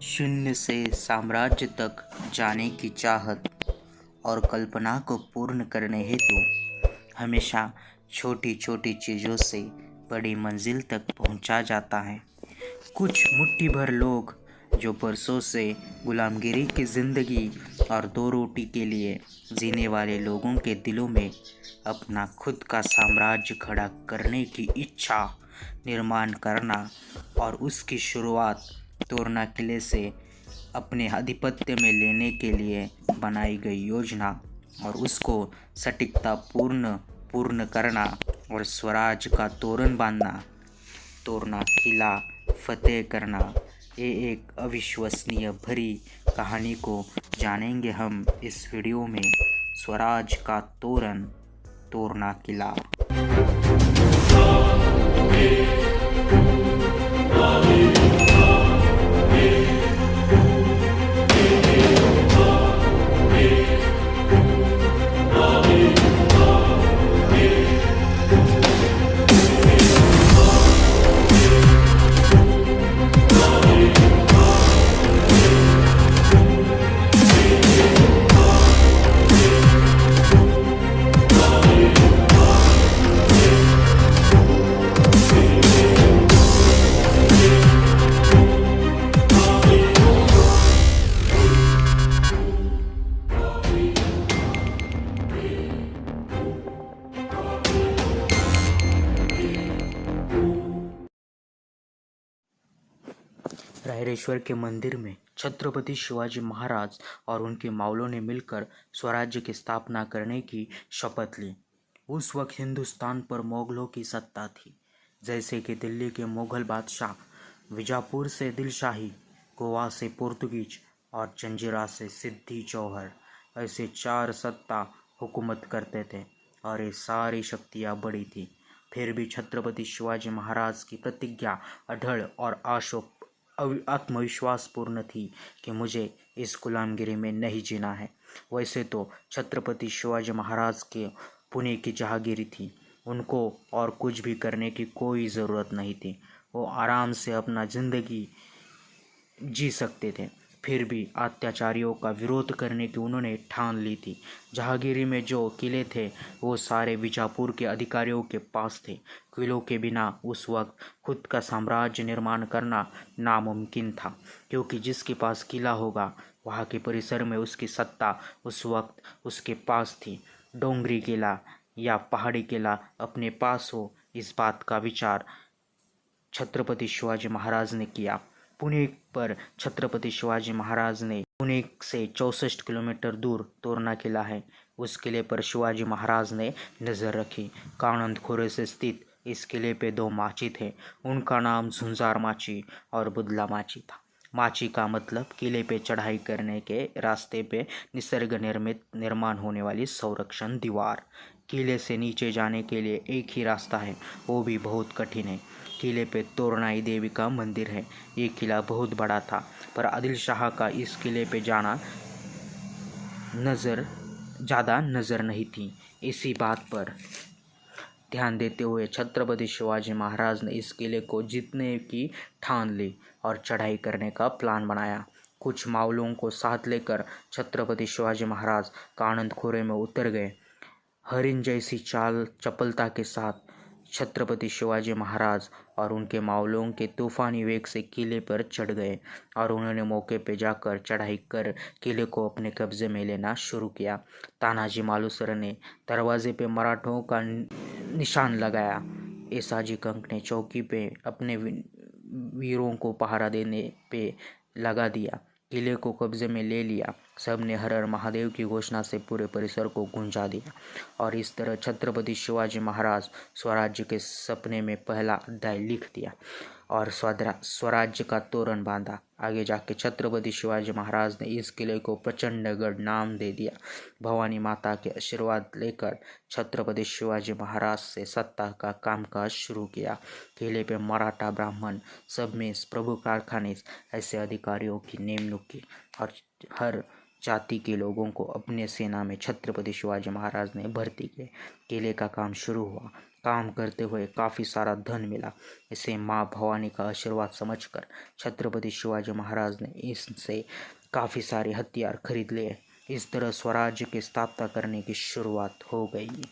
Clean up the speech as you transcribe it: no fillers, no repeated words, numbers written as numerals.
शून्य से साम्राज्य तक जाने की चाहत और कल्पना को पूर्ण करने हेतु हमेशा छोटी छोटी चीज़ों से बड़ी मंजिल तक पहुंचा जाता है। कुछ मुट्ठी भर लोग जो बरसों से गुलामगिरी की जिंदगी और दो रोटी के लिए जीने वाले लोगों के दिलों में अपना खुद का साम्राज्य खड़ा करने की इच्छा निर्माण करना और उसकी शुरुआत तोरना किले से अपने आधिपत्य में लेने के लिए बनाई गई योजना और उसको सटीकता पूर्ण करना और स्वराज का तोरण बांधना, तोरना किला फतेह करना, ये एक अविश्वसनीय भरी कहानी को जानेंगे हम इस वीडियो में। स्वराज का तोरण, तोरना किला। रायरेश्वर के मंदिर में छत्रपति शिवाजी महाराज और उनके मावलों ने मिलकर स्वराज्य की स्थापना करने की शपथ ली। उस वक्त हिंदुस्तान पर मुगलों की सत्ता थी, जैसे कि दिल्ली के मुगल बादशाह, विजापुर से दिलशाही, गोवा से पुर्तगीज और जंजीरा से सिद्दी जौहर, ऐसे चार सत्ता हुकूमत करते थे और ये सारी शक्तियाँ बड़ी थी। फिर भी छत्रपति शिवाजी महाराज की प्रतिज्ञा अढ़ल और आत्मविश्वासपूर्ण थी कि मुझे इस गुलामगिरी में नहीं जीना है। वैसे तो छत्रपति शिवाजी महाराज के पुणे की जहांगीरी थी, उनको और कुछ भी करने की कोई ज़रूरत नहीं थी। वो आराम से अपना ज़िंदगी जी सकते थे। फिर भी अत्याचारियों का विरोध करने की उन्होंने ठान ली थी। जहांगीरी में जो किले थे वो सारे बीजापुर के अधिकारियों के पास थे। किलों के बिना उस वक्त खुद का साम्राज्य निर्माण करना नामुमकिन था, क्योंकि जिसके पास किला होगा वहाँ के परिसर में उसकी सत्ता उस वक्त उसके पास थी। डोंगरी किला या पहाड़ी किला अपने पास हो, इस बात का विचार छत्रपति शिवाजी महाराज ने किया। पुणे पर छत्रपति शिवाजी महाराज ने पुणे से 64 किलोमीटर दूर तोरना किला है। उस किले पर शिवाजी महाराज ने नज़र रखी। कानंद खोरे से स्थित इस किले पे दो माची थे। उनका नाम झुंझार माची और बुदला माची था। माची का मतलब किले पे चढ़ाई करने के रास्ते पे निसर्ग निर्मित निर्माण होने वाली संरक्षण दीवार। किले से नीचे जाने के लिए एक ही रास्ता है, वो भी बहुत कठिन है। किले पे तोरनाई देवी का मंदिर है। ये किला बहुत बड़ा था, पर आदिल शाह का इस किले पे जाना ज़्यादा नज़र नहीं थी। इसी बात पर ध्यान देते हुए छत्रपति शिवाजी महाराज ने इस किले को जीतने की ठान ली और चढ़ाई करने का प्लान बनाया। कुछ मावलों को साथ लेकर छत्रपति शिवाजी महाराज कानंद खोरे में उतर गए। हरिण जैसी चाल चपलता के साथ छत्रपति शिवाजी महाराज और उनके मावलों के तूफानी वेग से किले पर चढ़ गए और उन्होंने मौके पर जाकर चढ़ाई कर किले को अपने कब्जे में लेना शुरू किया। तानाजी मालुसरे ने दरवाजे पे मराठों का निशान लगाया। ऐसाजी कंक ने चौकी पे अपने वीरों को पहरा देने पे लगा दिया। किले को कब्जे में ले लिया। सबने हर हर महादेव की घोषणा से पूरे परिसर को गूंजा दिया और इस तरह छत्रपति शिवाजी महाराज स्वराज्य के सपने में पहला अध्याय लिख दिया और स्वराज्य का तोरण बांधा। आगे जाके छत्रपति शिवाजी महाराज ने इस किले को प्रचंडगढ़ नाम दे दिया। भवानी माता के आशीर्वाद लेकर छत्रपति शिवाजी महाराज से सत्ता का कामकाज शुरू किया। किले पे मराठा ब्राह्मण सब में प्रभु कारखाने ऐसे अधिकारियों की नियुक्ति की और हर जाति के लोगों को अपने सेना में छत्रपति शिवाजी महाराज ने भर्ती किए। किले का काम शुरू हुआ। काम करते हुए काफ़ी सारा धन मिला। इसे माँ भवानी का आशीर्वाद समझकर छत्रपति शिवाजी महाराज ने इससे काफ़ी सारे हथियार खरीद लिए। इस तरह स्वराज्य की स्थापना करने की शुरुआत हो गई।